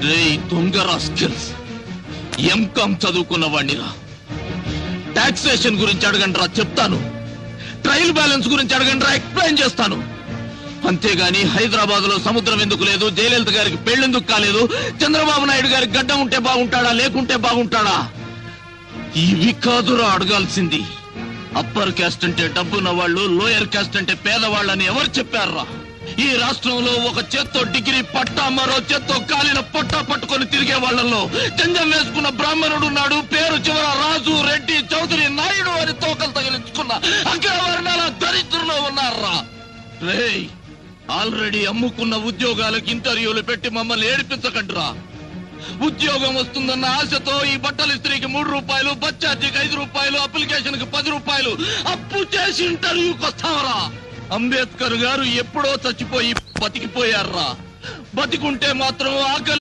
రే దొంగ rascals, MCom చదువుకున్న వాడినిరా. Taxation గురించి అడగండిరా, చెప్తాను. ట్రయల్ బ్యాలెన్స్ గురించి అడగండిరా, ఎక్స్ప్లెయిన్ చేస్తాను. అంతేగాని హైదరాబాద్ లో సముద్రం ఎందుకు లేదు, జయలలిత గారికి పెళ్లెందుకు కాలేదు, చంద్రబాబు నాయుడు గారికి గడ్డ ఉంటే బాగుంటాడా లేకుంటే బాగుంటాడా, ఇవి కాదురా అడగాల్సింది. అప్పర్ క్యాస్ట్ అంటే డబ్బున్న వాళ్ళు, లోయర్ క్యాస్ట్ అంటే పేదవాళ్ళని ఎవరు చెప్పారా? ఈ రాష్ట్రంలో ఒక చేత్తో డిగ్రీ పట్టా, మరో చేత్తో కాలిన పొట్టా పట్టుకొని తిరిగే వాళ్లలో జంజం వేసుకున్న బ్రాహ్మణుడు ఉన్నాడు. పేరు చివర రాజు, రెడ్డి, చౌదరి, నాయుడు అని తోకలు తగిలించుకున్న అగ్రవర్ణాల దరిద్రులు ఉన్నారా? రేయ్, ఆల్రెడీ అమ్ముకున్న ఉద్యోగాలకు ఇంటర్వ్యూలు పెట్టి మమ్మల్ని ఏడిపించకండిరా. ఉద్యోగం వస్తుందన్న ఆశతో ఈ బట్టల ఇస్త్రీకి 3 రూపాయలు, బస్ ఛార్జీకి 5 రూపాయలు, అప్లికేషన్ కి 10 రూపాయలు అప్పు చేసి ఇంటర్వ్యూకి వస్తావరా? అంబేద్కర్ గారు ఎప్పుడో చచ్చిపోయి బతికిపోయారా? బతికుంటే మాత్రం ఆకలి